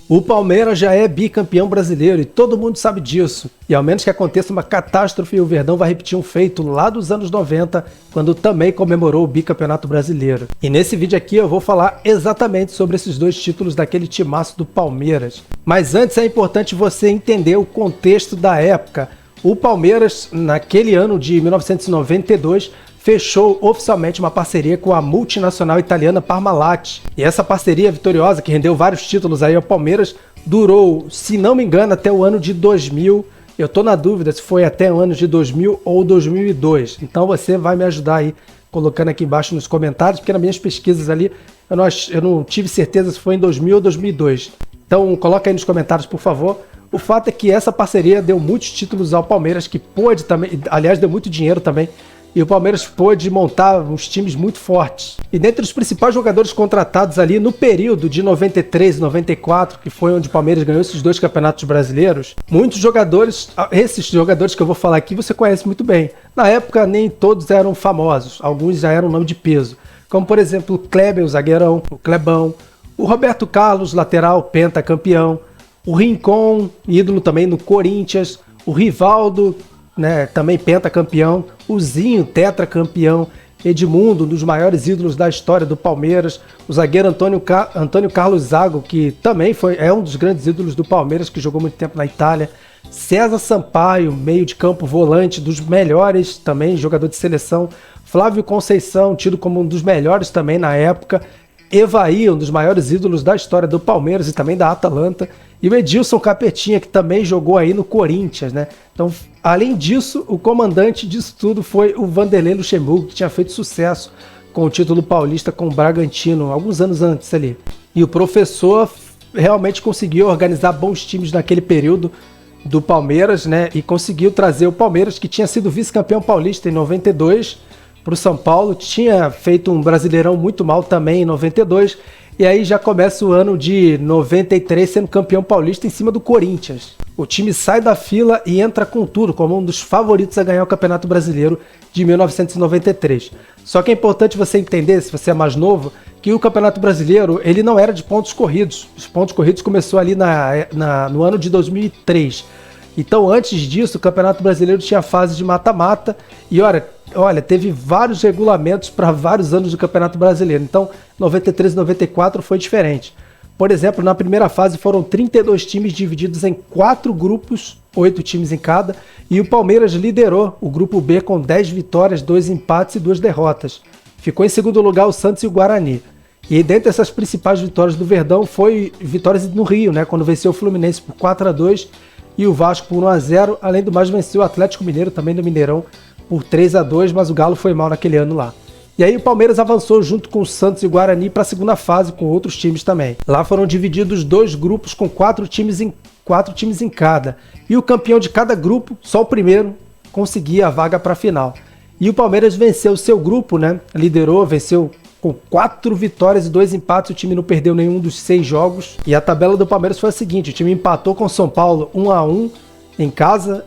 O Palmeiras já é bicampeão brasileiro e todo mundo sabe disso. E ao menos que aconteça uma catástrofe, o Verdão vai repetir um feito lá dos anos 90, quando também comemorou o bicampeonato brasileiro. E nesse vídeo aqui eu vou falar exatamente sobre esses dois títulos daquele timaço do Palmeiras. Mas antes é importante você entender o contexto da época. O Palmeiras, naquele ano de 1992, fechou oficialmente uma parceria com a multinacional italiana Parmalat. E essa parceria vitoriosa, que rendeu vários títulos aí ao Palmeiras, durou, se não me engano, até o ano de 2000. Eu tô na dúvida se foi até o ano de 2000 ou 2002. Então você vai me ajudar aí, colocando aqui embaixo nos comentários, porque nas minhas pesquisas ali, eu não tive certeza se foi em 2000 ou 2002. Então coloca aí nos comentários, por favor. O fato é que essa parceria deu muitos títulos ao Palmeiras, que pôde também, aliás, deu muito dinheiro também, e o Palmeiras pôde montar uns times muito fortes. E dentre os principais jogadores contratados ali no período de 93 e 94, que foi onde o Palmeiras ganhou esses dois campeonatos brasileiros, muitos jogadores, esses jogadores que eu vou falar aqui, você conhece muito bem. Na época nem todos eram famosos, alguns já eram nome de peso. Como por exemplo o Kleber, o zagueirão, o Clebão, o Roberto Carlos, lateral, pentacampeão, o Rincon, ídolo também no Corinthians, o Rivaldo, né, também pentacampeão, o Zinho, tetracampeão, Edmundo, um dos maiores ídolos da história do Palmeiras, o zagueiro Antônio Carlos Zago, que também é um dos grandes ídolos do Palmeiras, que jogou muito tempo na Itália, César Sampaio, meio de campo volante, dos melhores também, jogador de seleção, Flávio Conceição, tido como um dos melhores também na época, Evaí, um dos maiores ídolos da história do Palmeiras e também da Atalanta, e o Edilson Capetinha, que também jogou aí no Corinthians, né? Então, além disso, o comandante disso tudo foi o Vanderlei Luxemburgo, que tinha feito sucesso com o título paulista com o Bragantino, alguns anos antes ali. E o professor realmente conseguiu organizar bons times naquele período do Palmeiras, né? E conseguiu trazer o Palmeiras, que tinha sido vice-campeão paulista em 92, para o São Paulo, tinha feito um Brasileirão muito mal também em 92, e aí já começa o ano de 93 sendo campeão paulista em cima do Corinthians. O time sai da fila e entra com tudo, como um dos favoritos a ganhar o Campeonato Brasileiro de 1993. Só que é importante você entender, se você é mais novo, que o Campeonato Brasileiro ele não era de pontos corridos. Os pontos corridos começou ali no ano de 2003. Então, antes disso, o Campeonato Brasileiro tinha fase de mata-mata e, olha, teve vários regulamentos para vários anos do Campeonato Brasileiro. Então, 93 e 94 foi diferente. Por exemplo, na primeira fase foram 32 times divididos em 4 grupos, 8 times em cada, e o Palmeiras liderou o grupo B com 10 vitórias, 2 empates e 2 derrotas. Ficou em segundo lugar o Santos e o Guarani. E dentre essas principais vitórias do Verdão foi vitórias no Rio, né, quando venceu o Fluminense por 4-2 e o Vasco por 1-0, além do mais venceu o Atlético Mineiro também do Mineirão por 3-2, mas o Galo foi mal naquele ano lá. E aí o Palmeiras avançou junto com o Santos e o Guarani para a segunda fase com outros times também. Lá foram divididos 2 grupos com 4 times em cada. E o campeão de cada grupo, só o primeiro, conseguia a vaga para a final. E o Palmeiras venceu o seu grupo, né? Liderou, venceu com 4 vitórias e 2 empates, o time não perdeu nenhum dos 6 jogos. E a tabela do Palmeiras foi a seguinte, o time empatou com o São Paulo 1-1 em casa,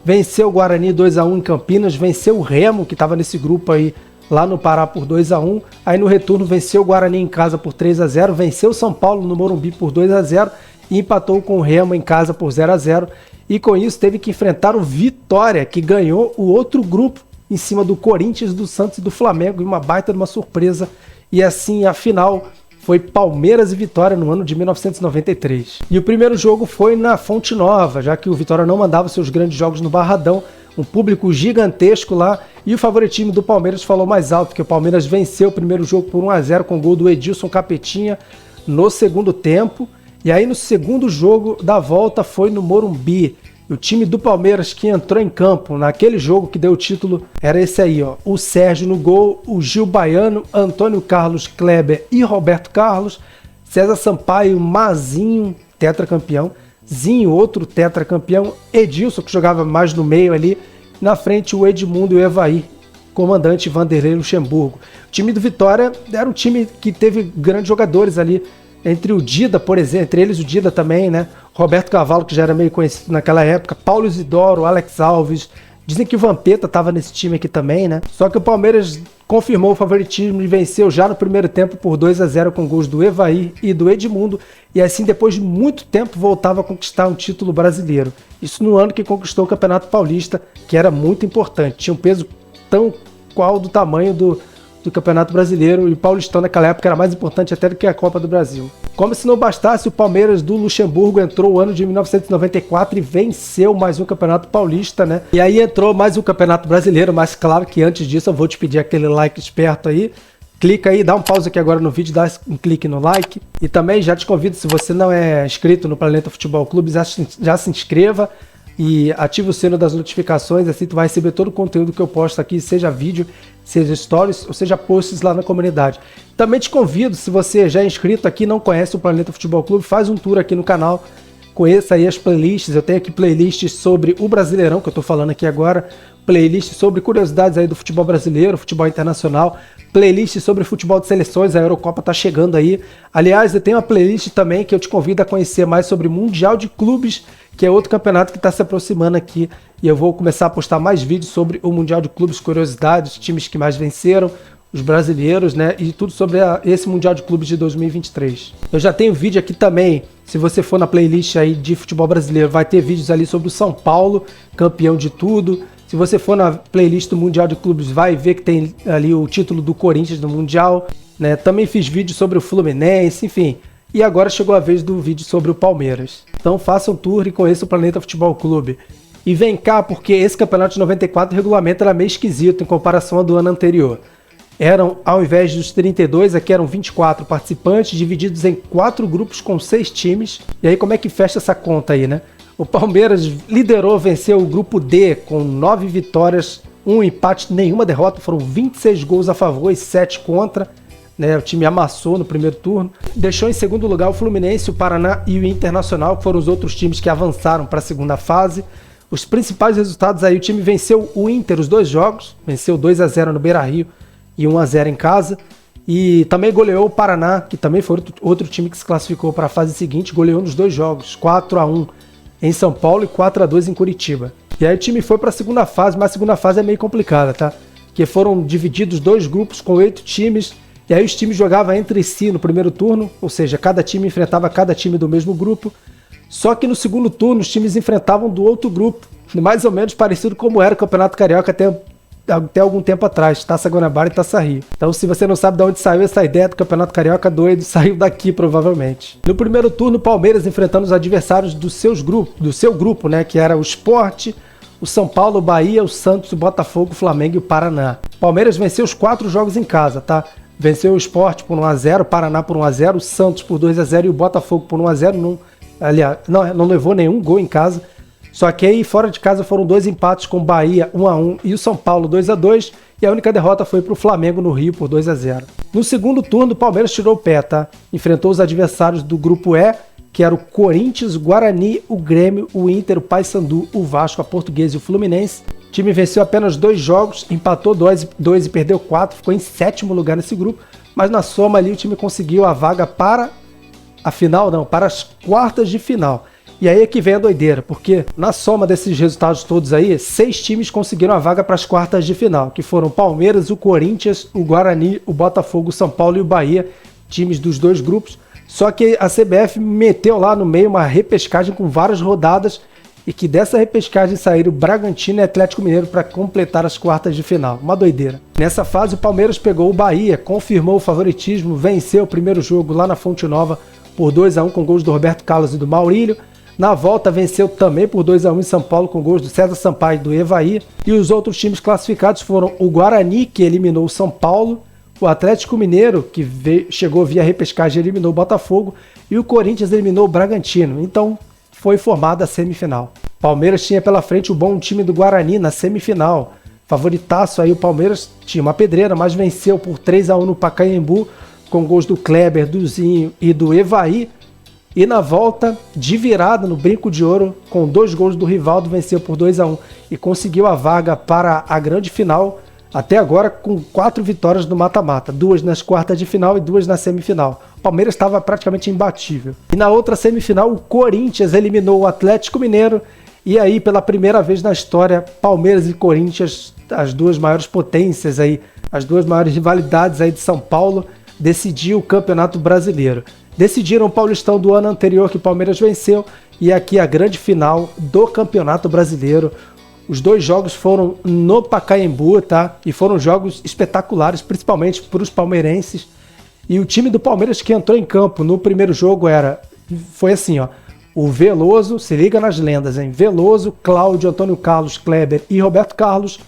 venceu o Guarani 2-1 em Campinas, venceu o Remo, que estava nesse grupo aí, lá no Pará por 2-1, aí no retorno venceu o Guarani em casa por 3-0, venceu o São Paulo no Morumbi por 2-0 e empatou com o Remo em casa por 0-0, e com isso teve que enfrentar o Vitória, que ganhou o outro grupo, em cima do Corinthians, do Santos e do Flamengo, e uma baita de uma surpresa. E assim, a final foi Palmeiras e Vitória no ano de 1993. E o primeiro jogo foi na Fonte Nova, já que o Vitória não mandava seus grandes jogos no Barradão, um público gigantesco lá, e o favoritismo do Palmeiras falou mais alto, porque o Palmeiras venceu o primeiro jogo por 1-0 com o gol do Edilson Capetinha no segundo tempo. E aí no segundo jogo da volta foi no Morumbi. O time do Palmeiras que entrou em campo naquele jogo que deu o título era esse aí, ó. O Sérgio no gol, o Gil Baiano, Antônio Carlos, Kleber e Roberto Carlos, César Sampaio, Mazinho, tetracampeão, Zinho, outro tetracampeão, Edilson, que jogava mais no meio ali, na frente o Edmundo e o Evaí, comandante Vanderlei Luxemburgo. O time do Vitória era um time que teve grandes jogadores ali, entre o Dida, por exemplo, entre eles o Dida também, né? Roberto Cavalo, que já era meio conhecido naquela época, Paulo Isidoro, Alex Alves, dizem que o Vampeta estava nesse time aqui também, né? Só que o Palmeiras confirmou o favoritismo e venceu já no primeiro tempo por 2-0 com gols do Evair e do Edmundo, e assim depois de muito tempo voltava a conquistar um título brasileiro. Isso no ano que conquistou o Campeonato Paulista, que era muito importante, tinha um peso tão qual do tamanho do Campeonato Brasileiro, e o Paulistão naquela época era mais importante até do que a Copa do Brasil. Como se não bastasse, o Palmeiras do Luxemburgo entrou o ano de 1994 e venceu mais um Campeonato Paulista, né? E aí entrou mais um Campeonato Brasileiro, mas claro que antes disso eu vou te pedir aquele like esperto aí. Clica aí, dá um pause aqui agora no vídeo, dá um clique no like. E também já te convido, se você não é inscrito no Planeta Futebol Clube, já se inscreva e ativa o sino das notificações, assim tu vai receber todo o conteúdo que eu posto aqui, seja vídeo, seja stories, ou seja posts lá na comunidade. Também te convido, se você já é inscrito aqui e não conhece o Planeta Futebol Clube, faz um tour aqui no canal, conheça aí as playlists. Eu tenho aqui playlists sobre o Brasileirão, que eu tô falando aqui agora, playlists sobre curiosidades aí do futebol brasileiro, futebol internacional, playlist sobre futebol de seleções, a Eurocopa tá chegando aí. Aliás, eu tenho uma playlist também que eu te convido a conhecer mais sobre Mundial de Clubes, que é outro campeonato que está se aproximando aqui, e eu vou começar a postar mais vídeos sobre o Mundial de Clubes, curiosidades, times que mais venceram, os brasileiros, né, e tudo sobre esse Mundial de Clubes de 2023. Eu já tenho vídeo aqui também, se você for na playlist aí de futebol brasileiro, vai ter vídeos ali sobre o São Paulo, campeão de tudo. Se você for na playlist do Mundial de Clubes, vai ver que tem ali o título do Corinthians no Mundial, né? Também fiz vídeo sobre o Fluminense, enfim. E agora chegou a vez do vídeo sobre o Palmeiras. Então faça um tour e conheça o Planeta Futebol Clube. E vem cá, porque esse campeonato de 94, o regulamento era meio esquisito em comparação ao do ano anterior. Eram, ao invés dos 32, aqui eram 24 participantes, divididos em 4 grupos com 6 times. E aí como é que fecha essa conta aí, né? O Palmeiras liderou, venceu o grupo D com 9 vitórias, 1 empate, nenhuma derrota, foram 26 gols a favor e 7 contra, né? O time amassou no primeiro turno. Deixou em segundo lugar o Fluminense, o Paraná e o Internacional, que foram os outros times que avançaram para a segunda fase. Os principais resultados aí, o time venceu o Inter os 2 jogos, venceu 2-0 no Beira-Rio e 1-0 em casa. E também goleou o Paraná, que também foi outro time que se classificou para a fase seguinte, goleou nos 2 jogos, 4-1 em São Paulo e 4-2 em Curitiba. E aí o time foi para a segunda fase, mas a segunda fase é meio complicada, tá? Porque foram divididos 2 grupos com 8 times, e aí os times jogavam entre si no primeiro turno, ou seja, cada time enfrentava cada time do mesmo grupo, só que no segundo turno os times enfrentavam do outro grupo, mais ou menos parecido como era o Campeonato Carioca até algum tempo atrás, Taça Guanabara e Taça Rio. Então, se você não sabe de onde saiu essa ideia do Campeonato Carioca doido, saiu daqui provavelmente. No primeiro turno, o Palmeiras enfrentando os adversários do seu grupo, né, que era o Sport, o São Paulo, o Bahia, o Santos, o Botafogo, o Flamengo e o Paraná. Palmeiras venceu os 4 jogos em casa, tá? Venceu o Sport por 1-0, o Paraná por 1-0, o Santos por 2-0 e o Botafogo por 1-0. Aliás, não levou nenhum gol em casa. Só que aí fora de casa foram 2 empates com o Bahia 1-1 e o São Paulo 2-2, e a única derrota foi para o Flamengo no Rio por 2-0. No segundo turno, o Palmeiras tirou o pé, tá? Enfrentou os adversários do grupo E, que era o Corinthians, o Guarani, o Grêmio, o Inter, o Paysandu, o Vasco, a Portuguesa e o Fluminense. O time venceu apenas 2 jogos, empatou 2 e perdeu 4, ficou em 7º lugar nesse grupo, mas na soma ali o time conseguiu a vaga para a final, não, para as quartas de final. E aí é que vem a doideira, porque na soma desses resultados todos aí, 6 times conseguiram a vaga para as quartas de final, que foram o Palmeiras, o Corinthians, o Guarani, o Botafogo, o São Paulo e o Bahia, times dos 2 grupos. Só que a CBF meteu lá no meio uma repescagem com várias rodadas, e que dessa repescagem saíram o Bragantino e Atlético Mineiro para completar as quartas de final. Uma doideira. Nessa fase, o Palmeiras pegou o Bahia, confirmou o favoritismo, venceu o primeiro jogo lá na Fonte Nova por 2-1 com gols do Roberto Carlos e do Maurílio. Na volta, venceu também por 2-1 em São Paulo com gols do César Sampaio e do Evair. E os outros times classificados foram o Guarani, que eliminou o São Paulo, o Atlético Mineiro, que chegou via repescagem e eliminou o Botafogo, e o Corinthians eliminou o Bragantino. Então, foi formada a semifinal. Palmeiras tinha pela frente o bom time do Guarani na semifinal. Favoritaço aí, o Palmeiras tinha uma pedreira, mas venceu por 3-1 no Pacaembu, com gols do Kleber, do Zinho e do Evair. E na volta, de virada no Brinco de Ouro, com 2 gols do Rivaldo, venceu por 2-1 e conseguiu a vaga para a grande final, até agora com 4 vitórias no mata-mata, 2 nas quartas de final e 2 na semifinal. O Palmeiras estava praticamente imbatível. E na outra semifinal, o Corinthians eliminou o Atlético Mineiro, e aí, pela primeira vez na história, Palmeiras e Corinthians, as 2 maiores potências aí as duas maiores rivalidades aí de São Paulo, decidiu o Campeonato Brasileiro. Decidiram o Paulistão do ano anterior que o Palmeiras venceu e aqui a grande final do Campeonato Brasileiro. Os dois jogos foram no Pacaembu, tá? E foram jogos espetaculares, principalmente para os palmeirenses. E o time do Palmeiras que entrou em campo no primeiro jogo foi assim, ó. O Veloso, se liga nas lendas, hein? Veloso, Cláudio, Antônio Carlos, Kleber e Roberto Carlos.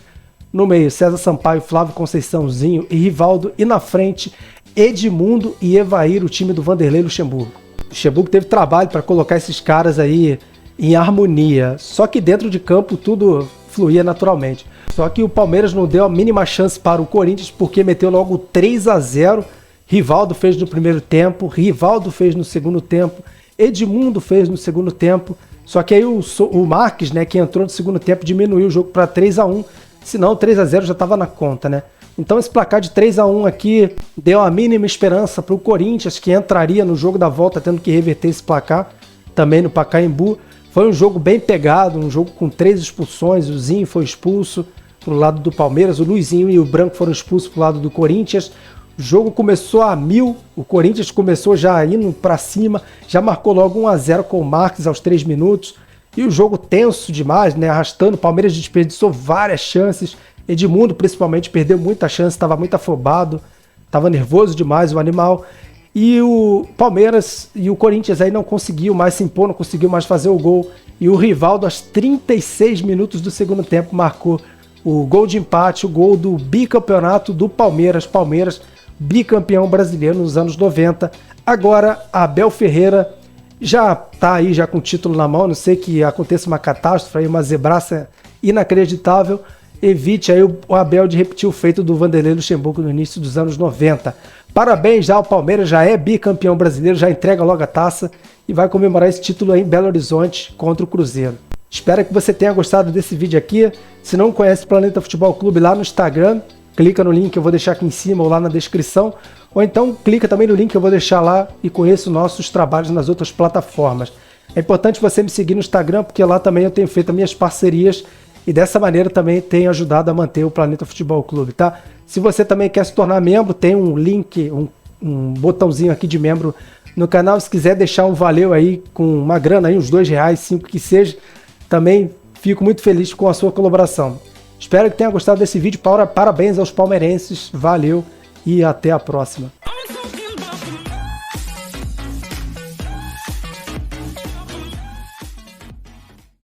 No meio, César Sampaio, Flávio Conceiçãozinho e Rivaldo. E na frente, Edmundo e Evair, o time do Vanderlei Luxemburgo. O Luxemburgo teve trabalho para colocar esses caras aí em harmonia. Só que dentro de campo tudo fluía naturalmente. Só que o Palmeiras não deu a mínima chance para o Corinthians porque meteu logo 3-0. Rivaldo fez no primeiro tempo, Rivaldo fez no segundo tempo, Edmundo fez no segundo tempo. Só que aí o Marques, né, que entrou no segundo tempo, diminuiu o jogo para 3-1. Senão 3-0 já estava na conta, né? Então esse placar de 3-1 aqui deu a mínima esperança para o Corinthians, que entraria no jogo da volta tendo que reverter esse placar, também no Pacaembu. Foi um jogo bem pegado, um jogo com 3 expulsões, o Zinho foi expulso pro lado do Palmeiras, o Luizinho e o Branco foram expulsos pro lado do Corinthians. O jogo começou a 1000, o Corinthians começou já indo para cima, já marcou logo 1-0 com o Marques aos 3 minutos. E o jogo tenso demais, né? Arrastando, o Palmeiras desperdiçou várias chances. Edmundo, principalmente, perdeu muita chance, estava muito afobado, estava nervoso demais o animal. E o Palmeiras e o Corinthians aí não conseguiu mais se impor, não conseguiu mais fazer o gol. E o Rivaldo, aos 36 minutos do segundo tempo, marcou o gol de empate, o gol do bicampeonato do Palmeiras. Palmeiras, bicampeão brasileiro nos anos 90. Agora, Abel Ferreira já tá aí já com o título na mão, não sei que aconteça uma catástrofe, aí, uma zebraça inacreditável. Evite aí o Abel de repetir o feito do Vanderlei Luxemburgo no início dos anos 90. Parabéns, já o Palmeiras já é bicampeão brasileiro, já entrega logo a taça e vai comemorar esse título aí em Belo Horizonte contra o Cruzeiro. Espero que você tenha gostado desse vídeo aqui. Se não conhece o Planeta Futebol Clube lá no Instagram, clica no link que eu vou deixar aqui em cima ou lá na descrição. Ou então clica também no link que eu vou deixar lá e conheça nossos trabalhos nas outras plataformas. É importante você me seguir no Instagram porque lá também eu tenho feito as minhas parcerias e dessa maneira também tenho ajudado a manter o Planeta Futebol Clube, tá? Se você também quer se tornar membro, tem um link, um botãozinho aqui de membro no canal. Se quiser deixar um valeu aí com uma grana aí, uns R$2, 5 que seja, também fico muito feliz com a sua colaboração. Espero que tenha gostado desse vídeo. Parabéns aos palmeirenses, valeu e até a próxima.